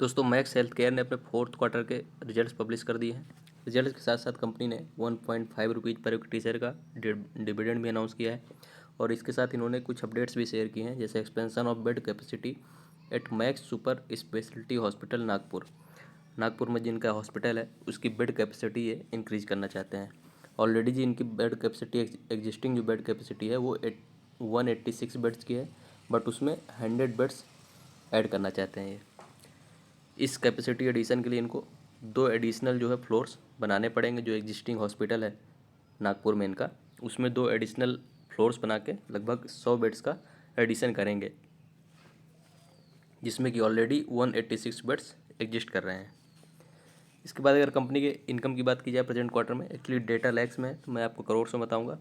दोस्तों max health care ने अपने फोर्थ क्वार्टर के रिजल्ट्स पब्लिश कर दिए हैं। रिजल्ट्स के साथ साथ कंपनी ने 1.5 रुपीज़ पर इक्विटी शेयर का डिविडेंड भी अनाउंस किया है और इसके साथ इन्होंने कुछ अपडेट्स भी शेयर किए हैं, जैसे expansion of bed capacity at max super speciality hospital Nagpur. Nagpur में जिनका हॉस्पिटल है उसकी बेड कैपेसिटी ये इंक्रीज करना चाहते हैं। ऑलरेडी जी इनकी बेड कैपेसिटी एग्जिस्टिंग जो बेड कैपेसिटी है वो 186 बेड्स की है, बट उसमें 100 बेड्स ऐड करना चाहते हैं ये। इस कैपेसिटी एडिशन के लिए इनको 2 एडिशनल जो है फ्लोर्स बनाने पड़ेंगे। जो एग्जिस्टिंग हॉस्पिटल है नागपुर में इनका, उसमें 2 एडिशनल फ्लोर्स बना के लगभग 100 बेड्स का एडिशन करेंगे, जिसमें कि ऑलरेडी 186 बेड्स एग्जिस्ट कर रहे हैं। इसके बाद अगर कंपनी के इनकम की बात की जाए प्रेजेंट क्वार्टर में, एक्चुअली डेटा लैक्स में है तो मैं आपको करोड़ में बताऊँगा।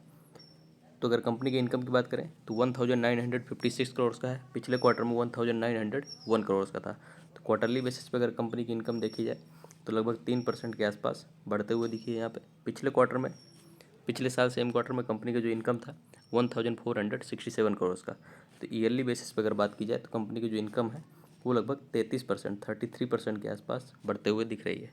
तो अगर कंपनी के इनकम की बात करें तो 1956 करोड़ का है, पिछले क्वार्टर में 1901 करोड़ का था। तो क्वार्टरली बेसिस पे अगर कंपनी की इनकम देखी जाए तो लगभग 3% के आसपास बढ़ते हुए दिखी है यहाँ पे। पिछले क्वार्टर में, पिछले साल सेम क्वार्टर में कंपनी का जो इनकम था 1467 करोड़ का। तो ईयरली बेसिस पे अगर बात की जाए तो कंपनी की जो इनकम है वो लगभग 33% के आसपास बढ़ते हुए दिख रही है।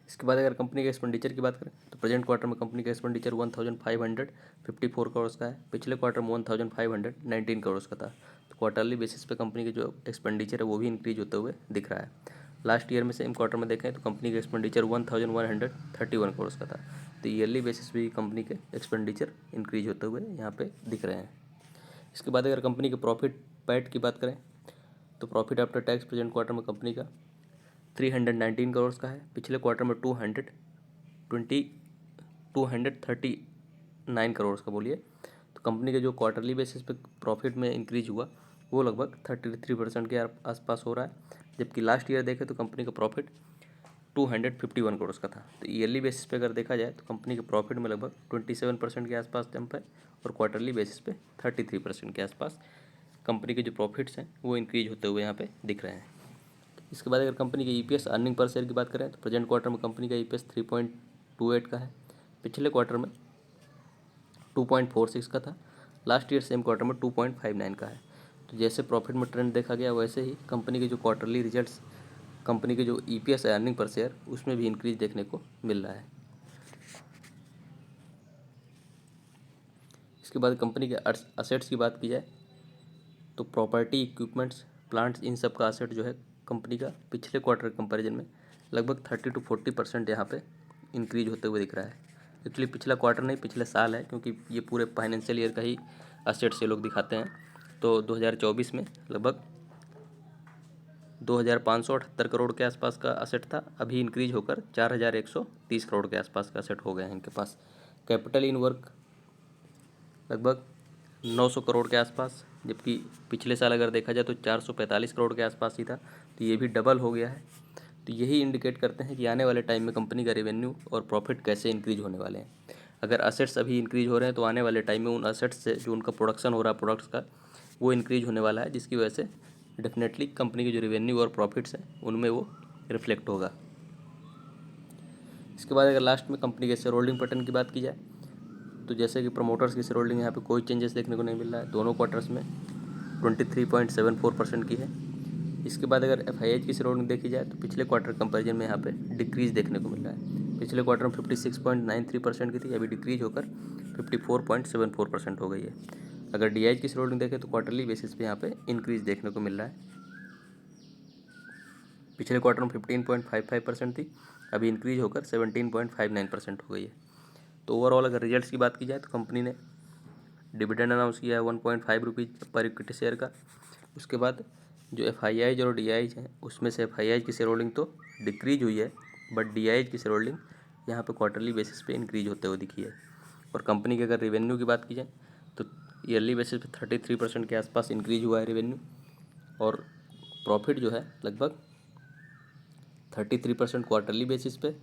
इसके बाद अगर कंपनी के एक्सपेंडिचर की बात करें तो प्रेजेंट क्वार्टर में कंपनी का एक्सपेंडिचर 1554 करोड़ का है, पिछले क्वार्टर में 1519 करोड़ का था। तो क्वार्टरली बेसिस पे कंपनी के जो एक्सपेंडिचर है वो भी इंक्रीज होते हुए दिख रहा है। लास्ट ईयर में सेम क्वार्टर में देखें तो कंपनी का एक्सपेंडिचर 1131 करोड़ का था। तो ईयरली बेसिस पे कंपनी के एक्सपेंडिचर इंक्रीज होते हुए यहाँ पे दिख रहे हैं। इसके बाद अगर कंपनी के प्रॉफिट पैट की बात करें तो profit after tax present quarter में कंपनी का 319 करोड़ का है, पिछले क्वार्टर में 239 करोड़ का बोलिए। तो कंपनी के जो क्वार्टरली बेसिस पे प्रॉफिट में इंक्रीज हुआ वो लगभग 33% के आसपास हो रहा है, जबकि लास्ट ईयर देखें तो कंपनी का प्रॉफिट 251 करोड़ का था। तो ईयरली बेसिस पे अगर देखा जाए तो कंपनी के प्रॉफिट में लगभग 27% के आसपास जंप है और क्वार्टरली बेसिस पे 33% के आसपास कंपनी के जो प्रॉफिट्स हैं वो इंक्रीज होते हुए यहाँ पे दिख रहे हैं। इसके बाद अगर कंपनी के ईपीएस अर्निंग पर शेयर की बात करें तो प्रेजेंट क्वार्टर में कंपनी का ईपीएस 3.28 का है, पिछले क्वार्टर में 2.46 का था, लास्ट ईयर सेम क्वार्टर में 2.59 का है। तो जैसे प्रॉफिट में ट्रेंड देखा गया वैसे ही कंपनी के जो क्वार्टरली रिजल्ट्स, कंपनी के जो ईपीएस है अर्निंग पर शेयर, उसमें भी इंक्रीज देखने को मिल रहा है। इसके बाद कंपनी के असेट्स की बात की जाए तो प्रॉपर्टी, इक्विपमेंट्स, प्लांट्स, इन सब का असेट जो है कंपनी का पिछले क्वार्टर कंपैरिजन में लगभग 30 to 40% यहाँ पे इंक्रीज होते हुए दिख रहा है। एक्चुअली पिछला क्वार्टर नहीं, पिछले साल है, क्योंकि ये पूरे फाइनेंशियल ईयर का ही असेट्स ये लोग दिखाते हैं। तो 2024 में लगभग 2578 करोड़ के आसपास का असेट था, अभी इंक्रीज होकर 4130 करोड़ के आसपास का असेट हो गए हैं इनके पास। कैपिटल इन वर्क लगभग 900 करोड़ के आसपास, जबकि पिछले साल अगर देखा जाए तो 445 करोड़ के आसपास ही था। तो ये भी डबल हो गया है। तो यही इंडिकेट करते हैं कि आने वाले टाइम में कंपनी का रेवेन्यू और प्रॉफिट कैसे इंक्रीज होने वाले हैं। अगर असेट्स अभी इंक्रीज हो रहे हैं तो आने वाले टाइम में उन असेट्स से जो उनका प्रोडक्शन हो रहा है प्रोडक्ट्स का, वो इंक्रीज होने वाला है, जिसकी वजह से डेफिनेटली कंपनी के जो रेवेन्यू और प्रॉफिट्स हैं उनमें वो रिफ्लेक्ट होगा। इसके बाद अगर लास्ट में कंपनी के शेयर होल्डिंग पैटर्न की बात की जाए तो जैसे कि प्रमोटर्स की शेयर होल्डिंग यहाँ पे कोई चेंजेस देखने को नहीं मिल रहा है, दोनों क्वार्टर्स में 23.74% की है। इसके बाद अगर एफआईआई की शेयर होल्डिंग देखी जाए तो पिछले क्वार्टर कंपैरिजन में यहाँ पे डिक्रीज देखने को मिल रहा है। पिछले क्वार्टर में 56.93% की थी, अभी डिक्रीज होकर 54.74% हो गई है। अगर डीआई की शेयर होल्डिंग देखें तो क्वार्टरली बेसिस पे यहाँ पे इंक्रीज देखने को मिल रहा है। पिछले क्वार्टर में 15.55% थी, अभी इंक्रीज होकर 17.59% हो गई है। तो ओवरऑल अगर रिजल्ट्स की बात की जाए तो कंपनी ने डिविडेंड अनाउंस किया है 1.5 रुपीज़ पर इक्विटी शेयर का। उसके बाद जो एफआईआई और डीआईज हैं उसमें से एफआईआई की शेयर होल्डिंग तो डिक्रीज हुई है, बट डीआईज की शेयर होल्डिंग यहाँ पे क्वार्टरली बेसिस पे इंक्रीज होते हुए दिखी है। और कंपनी के अगर रेवेन्यू की बात की जाए तो ईयरली बेसिस पे 33% के आसपास इंक्रीज हुआ है रेवेन्यू, और प्रॉफिट जो है लगभग 33% क्वार्टरली बेसिस पे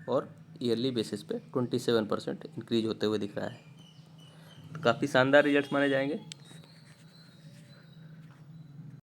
और ईयरली बेसिस पे 27% इंक्रीज होते हुए दिख रहा है। तो काफ़ी शानदार रिजल्ट्स माने जाएंगे।